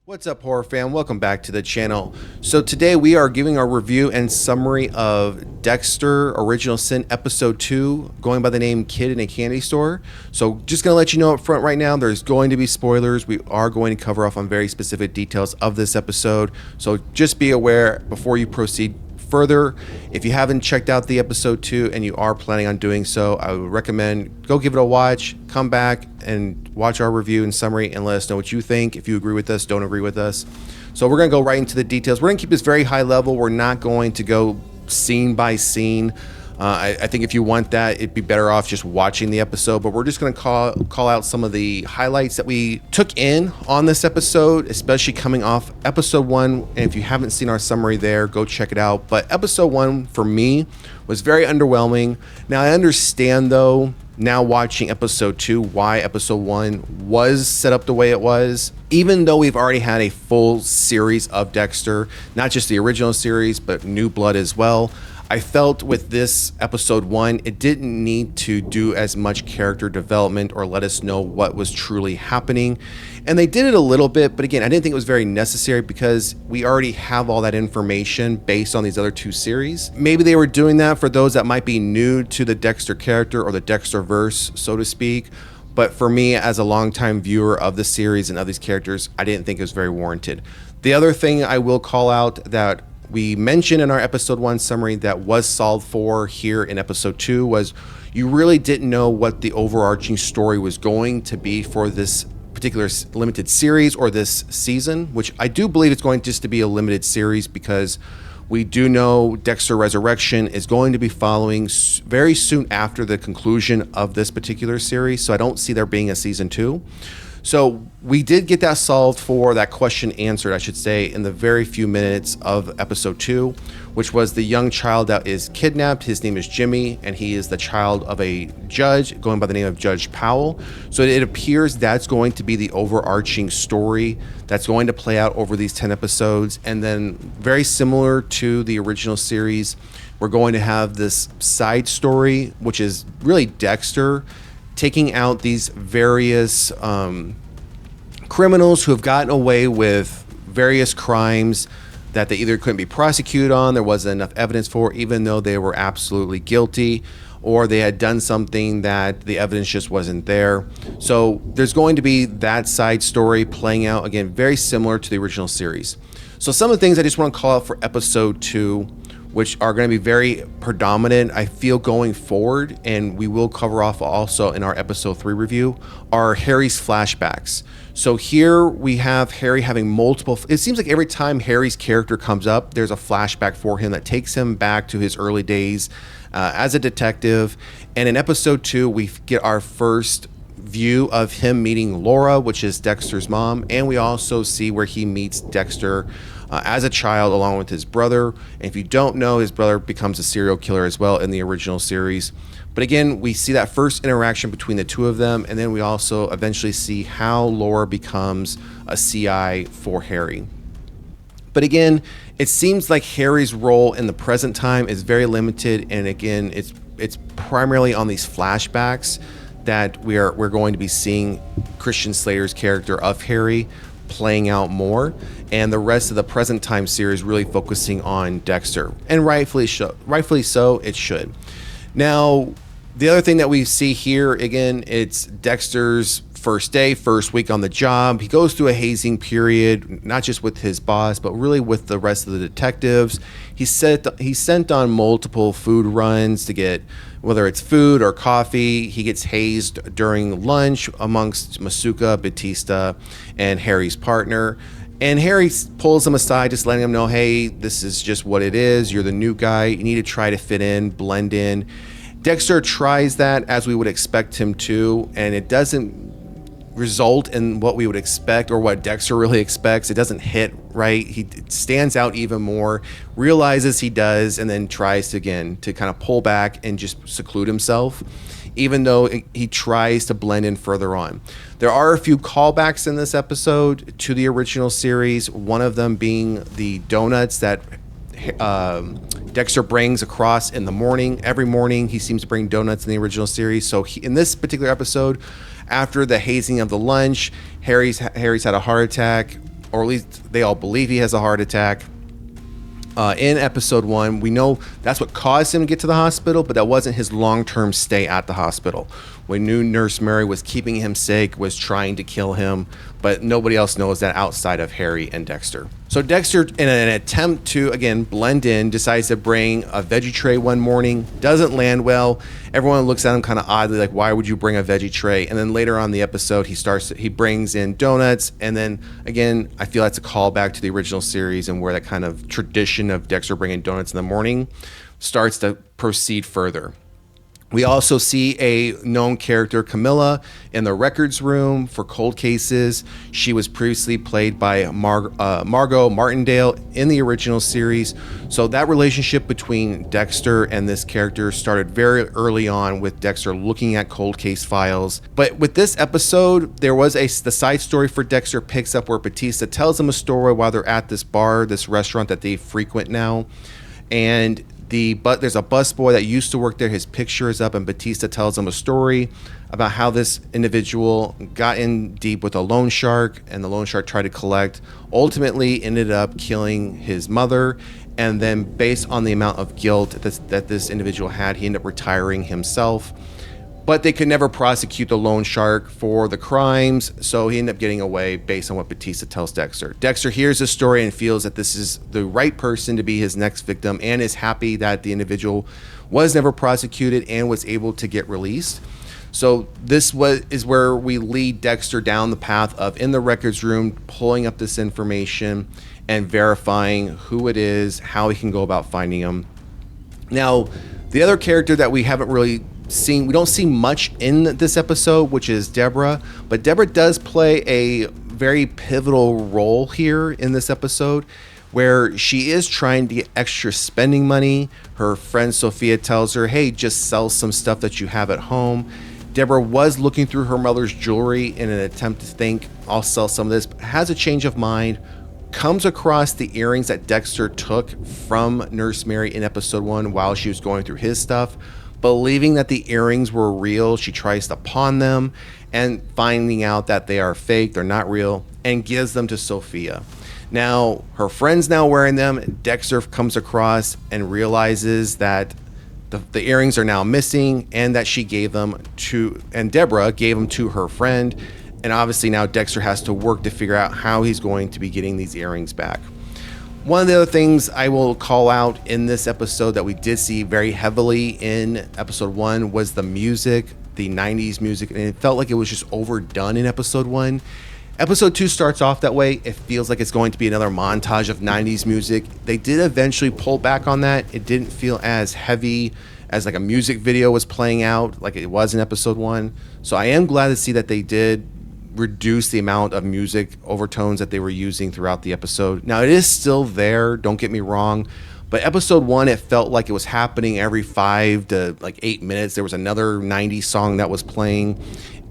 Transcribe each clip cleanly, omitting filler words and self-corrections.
What's up, horror fan? Welcome back to the channel. So today we are giving our review and summary of Dexter Original Sin Episode 2, going by the name Kid in a Candy Store. So just going to let you know up front right now, there's going to be spoilers. We are going to cover off on very specific details of this episode. So just be aware before you proceed further. If you haven't checked out the episode 2 and you are planning on doing so, I would recommend go give it a watch, come back and watch our review and summary and let us know what you think. If you agree with us, don't agree with us. So we're going to go right into the details. We're going to keep this very high level. We're not going to go scene by scene. I think if you want that, it'd be better off just watching the episode, but we're just going to call out some of the highlights that we took in on this episode, especially coming off episode 1. And if you haven't seen our summary there, go check it out. But episode 1 for me was very underwhelming. Now I understand though, now watching episode 2, why episode 1 was set up the way it was. Even though we've already had a full series of Dexter, not just the original series, but New Blood as well, I felt with this episode 1, it didn't need to do as much character development or let us know what was truly happening. And they did it a little bit, but again, I didn't think it was very necessary because we already have all that information based on these other 2 series. Maybe they were doing that for those that might be new to the Dexter character or the Dexter verse, so to speak. But for me, as a longtime viewer of the series and of these characters, I didn't think it was very warranted. The other thing I will call out that we mentioned in our episode 1 summary that was solved for here in episode 2 was you really didn't know what the overarching story was going to be for this particular limited series or this season, which I do believe it's going just to be a limited series because we do know Dexter Resurrection is going to be following very soon after the conclusion of this particular series. So I don't see there being a season 2. So we did get that solved for, that question answered, I should say, in the very few minutes of episode 2, which was the young child that is kidnapped. His name is Jimmy, and he is the child of a judge going by the name of Judge Powell. So it appears that's going to be the overarching story that's going to play out over these 10 episodes. And then very similar to the original series, we're going to have this side story, which is really Dexter taking out these various criminals who have gotten away with various crimes that they either couldn't be prosecuted on, there wasn't enough evidence for, even though they were absolutely guilty, or they had done something that the evidence just wasn't there. So there's going to be that side story playing out, again, very similar to the original series. So some of the things I just want to call out for episode 2, which are going to be very predominant, I feel, going forward, and we will cover off also in our episode 3 review, are Harry's flashbacks. So here we have Harry having multiple, it seems like every time Harry's character comes up, there's a flashback for him that takes him back to his early days as a detective. And in episode 2, we get our first view of him meeting Laura, which is Dexter's mom, and we also see where he meets Dexter as a child along with his brother. And if you don't know, his brother becomes a serial killer as well in the original series. But again, we see that first interaction between the 2 of them, and then we also eventually see how Laura becomes a CI for Harry. But again, it seems like Harry's role in the present time is very limited, and again, it's primarily on these flashbacks that we're going to be seeing Christian Slater's character of Harry playing out more, and the rest of the present time series really focusing on Dexter, and rightfully so it should. Now, the other thing that we see here, again, it's Dexter's first day, first week on the job. He goes through a hazing period, not just with his boss, but really with the rest of the detectives. He's sent on multiple food runs to get, whether it's food or coffee. He gets hazed during lunch amongst Masuka, Batista, and Harry's partner. And Harry pulls him aside, just letting him know, hey, this is just what it is. You're the new guy. You need to try to fit in, blend in. Dexter tries that, as we would expect him to, and it doesn't result in what we would expect or what Dexter really expects. It doesn't hit right. He stands out even more, realizes he does, and then tries to, again, to kind of pull back and just seclude himself, even though he tries to blend in further on. There are a few callbacks in this episode to the original series, one of them being the donuts that Dexter brings across in the morning. Every morning he seems to bring donuts in the original series. So in this particular episode, after the hazing of the lunch, Harry's had a heart attack. or at least they all believe he has a heart attack. In episode 1, we know that's what caused him to get to the hospital, but that wasn't his long-term stay at the hospital. We knew Nurse Mary was keeping him sick, was trying to kill him, but nobody else knows that outside of Harry and Dexter. So Dexter, in an attempt to, again, blend in, decides to bring a veggie tray one morning. Doesn't land well. Everyone looks at him kind of oddly, like, why would you bring a veggie tray? And then later on in the episode, he brings in donuts. And then, again, I feel that's a callback to the original series and where that kind of tradition of Dexter bringing donuts in the morning starts to proceed further. We also see a known character, Camilla, in the records room for cold cases. She was previously played by Margot Martindale in the original series. So that relationship between Dexter and this character started very early on with Dexter looking at cold case files. But with this episode, there was the side story for Dexter picks up where Bautista tells him a story while they're at this bar, this restaurant that they frequent now. And there's a busboy that used to work there. His picture is up, and Bautista tells him a story about how this individual got in deep with a loan shark, and the loan shark tried to collect. Ultimately, ended up killing his mother, and then based on the amount of guilt that this individual had, he ended up retiring himself. But they could never prosecute the loan shark for the crimes, so he ended up getting away based on what Bautista tells Dexter. Dexter hears this story and feels that this is the right person to be his next victim, and is happy that the individual was never prosecuted and was able to get released. So this is where we lead Dexter down the path of, in the records room, pulling up this information and verifying who it is, how he can go about finding him. Now, the other character that we haven't really we don't see much in this episode, which is Deborah, but Deborah does play a very pivotal role here in this episode, where she is trying to get extra spending money. Her friend Sophia tells her, hey, just sell some stuff that you have at home. Deborah was looking through her mother's jewelry in an attempt to think, I'll sell some of this, but has a change of mind, comes across the earrings that Dexter took from Nurse Mary in episode 1 while she was going through his stuff. Believing that the earrings were real, she tries to pawn them, and finding out that they are fake, they're not real, and gives them to Sophia. Now, her friend's now wearing them. Dexter comes across and realizes that the earrings are now missing, and that she gave them to, and Deborah gave them to her friend. And obviously now Dexter has to work to figure out how he's going to be getting these earrings back. One of the other things I will call out in this episode that we did see very heavily in episode 1 was the music, the 90s music, and it felt like it was just overdone in episode 1. Episode 2 starts off that way. It feels like it's going to be another montage of 90s music. They did eventually pull back on that. It didn't feel as heavy as like a music video was playing out like it was in episode 1. So I am glad to see that they did reduce the amount of music overtones that they were using throughout the episode. Now, it is still there, don't get me wrong, but episode 1, it felt like it was happening every 5 to 8 minutes. There was another 90s song that was playing,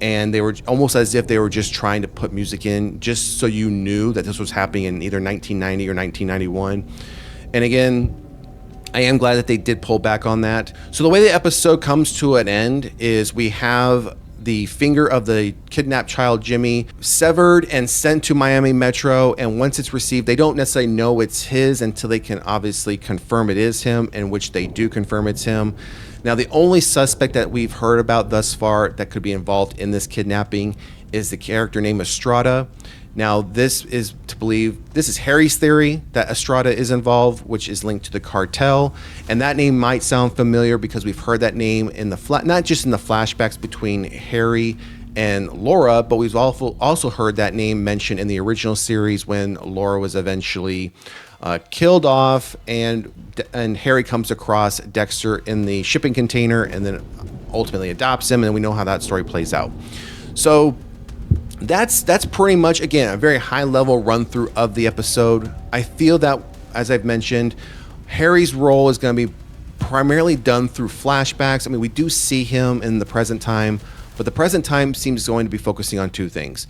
and they were almost as if they were just trying to put music in just so you knew that this was happening in either 1990 or 1991. And again, I am glad that they did pull back on that. So the way the episode comes to an end is we have the finger of the kidnapped child Jimmy severed and sent to Miami Metro, and once it's received, they don't necessarily know it's his until they can obviously confirm it is him, in which they do confirm it's him. Now, the only suspect that we've heard about thus far that could be involved in this kidnapping is the character named Estrada. Now, this is Harry's theory that Estrada is involved, which is linked to the cartel. And that name might sound familiar because we've heard that name in not just in the flashbacks between Harry and Laura, but we've also heard that name mentioned in the original series when Laura was eventually killed off, and Harry comes across Dexter in the shipping container and then ultimately adopts him, and we know how that story plays out. So that's pretty much, again, a very high level run through of the episode. I feel that, as I've mentioned, Harry's role is going to be primarily done through flashbacks. I mean, we do see him in the present time, but the present time seems going to be focusing on two things: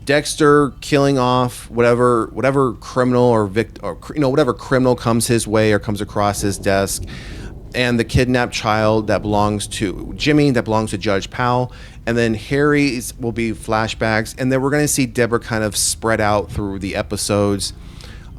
Dexter killing off whatever criminal or whatever criminal comes his way or comes across his desk, and the kidnapped child that belongs to Jimmy, that belongs to Judge Powell. And then Harry's will be flashbacks. And then we're going to see Deborah kind of spread out through the episodes.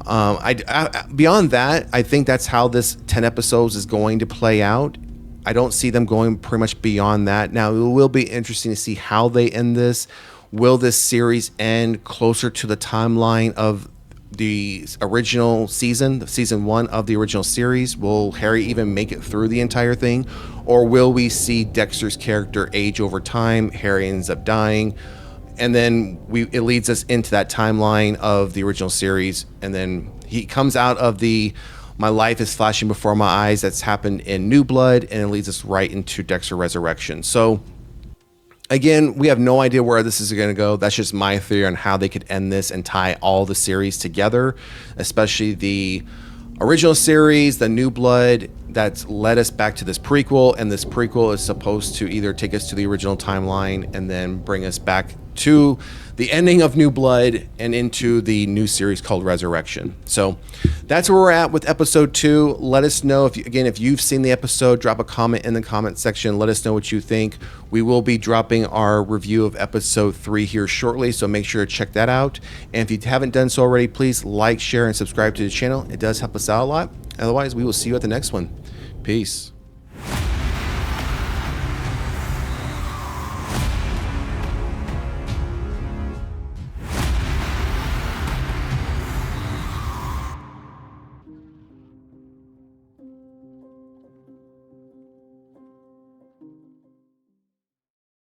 Beyond that, I think that's how this 10 episodes is going to play out. I don't see them going pretty much beyond that. Now, it will be interesting to see how they end this. Will this series end closer to the timeline of the original season 1 of the original series? Will Harry even make it through the entire thing? Or will we see Dexter's character age over time? Harry ends up dying. And then it leads us into that timeline of the original series. And then he comes out of the my life is flashing before my eyes that's happened in New Blood. And it leads us right into Dexter Resurrection. So again, we have no idea where this is going to go. That's just my theory on how they could end this and tie all the series together, especially the original series, the New Blood, that's led us back to this prequel. And this prequel is supposed to either take us to the original timeline and then bring us back to the ending of New Blood and into the new series called Resurrection. So that's where we're at with episode 2. Let us know if you've seen the episode. Drop a comment in the comment section. Let us know what you think. We will be dropping our review of episode 3 here shortly, so make sure to check that out. And if you haven't done so already, please like, share, and subscribe to the channel. It does help us out a lot. Otherwise, we will see you at the next one. Peace.